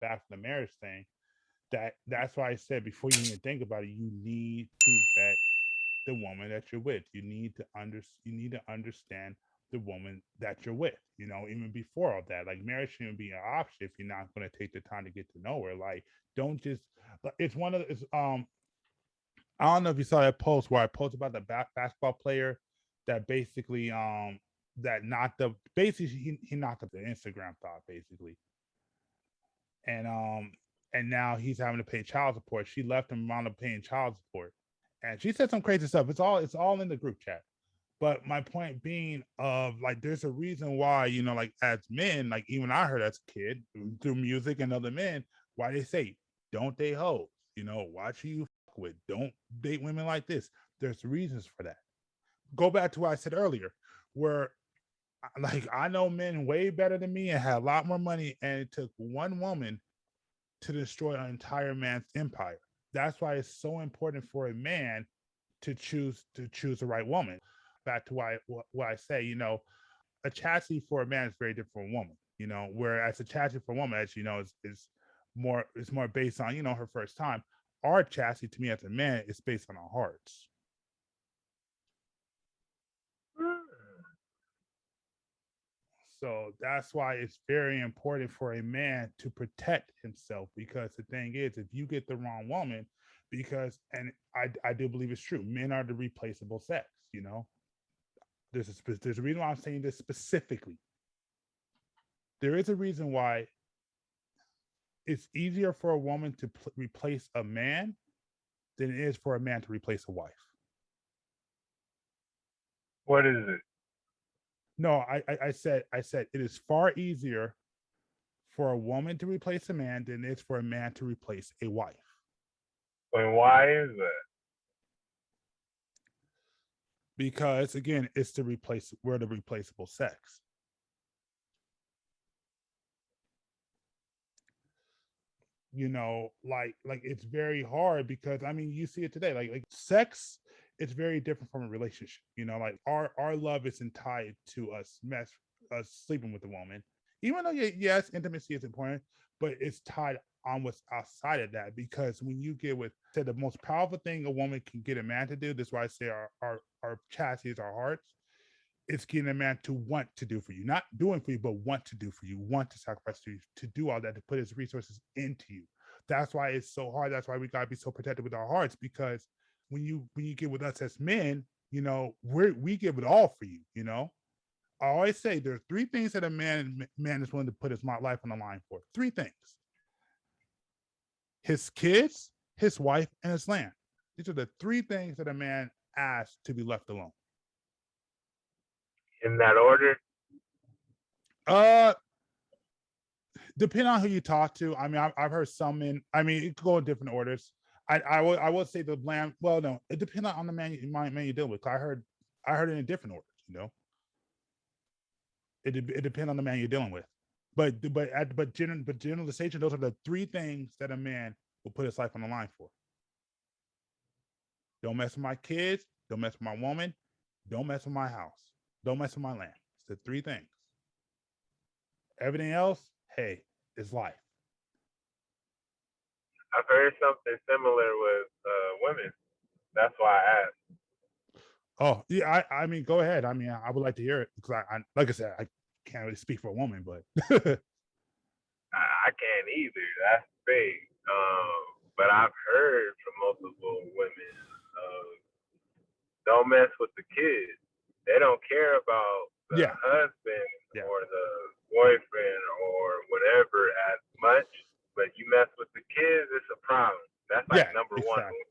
back to the marriage thing, that's why I said before you even think about it, you need to vet the woman that you're with. You need to understand the woman that you're with. Even before all that, like marriage shouldn't be an option if you're not going to take the time to get to know her. Like, don't just. It's one of it's I don't know if you saw that post where I posted about the basketball player that basically that knocked up basically he knocked up the Instagram thought basically, and now he's having to pay child support. She left him around up paying child support, and she said some crazy stuff. It's all in the group chat. But my point being, of like, there's a reason why, like as men, like even I heard as a kid through music and other men, why they say don't date hoes. Watch who you fuck with. Don't date women like this. There's reasons for that. Go back to what I said earlier, where like I know men way better than me and had a lot more money, and it took one woman to destroy an entire man's empire. That's why it's so important for a man to choose the right woman. Back to why I say, a chastity for a man is very different from a woman. Whereas a chastity for a woman, as you know, is more based on her first time. Our chastity, to me as a man, is based on our hearts. So that's why it's very important for a man to protect himself, because the thing is, if you get the wrong woman, and I do believe it's true, men are the replaceable sex. There's a reason why I'm saying this specifically. There is a reason why it's easier for a woman to replace a man than it is for a man to replace a wife. What is it? No, I said it is far easier for a woman to replace a man than it is for a man to replace a wife. And why is that? Because again, we're the replaceable sex. Like it's very hard, because I mean you see it today. Like sex, it's very different from a relationship. Like our love isn't tied to us sleeping with a woman. Even though, yes, intimacy is important, but it's tied on what's outside of that. Because when you get with, say, the most powerful thing a woman can get a man to do, this is why I say our chastity is our hearts. It's getting a man to want to do for you, not doing for you, but want to do for you, want to sacrifice to you, to do all that, to put his resources into you. That's why it's so hard. That's why we gotta be so protected with our hearts, because when you get with us as men, we give it all for you. I always say there's three things that a man is willing to put his life on the line for. Three things: his kids, his wife, and his land. These are the three things that a man asks to be left alone. In that order? Uh, Depending on who you talk to. I mean, I've heard some men. I mean, it could go in different orders. I will say the land. Well, no, it depends on the man you deal with. I heard it in different orders. It depends on the man you're dealing with. But generalization, those are the three things that a man will put his life on the line for. Don't mess with my kids. Don't mess with my woman. Don't mess with my house. Don't mess with my land. It's the three things. Everything else, hey, is life. I've heard something similar with women. That's why I asked. Oh yeah, I mean, go ahead. I mean, I would like to hear it, because I like I said, I can't really speak for a woman, but I can't either. That's big. But I've heard from multiple women, uh, don't mess with the kids. They don't care about the yeah, husband yeah, or the boyfriend or whatever as much. But you mess with the kids, it's a problem. That's like yeah, number one exactly.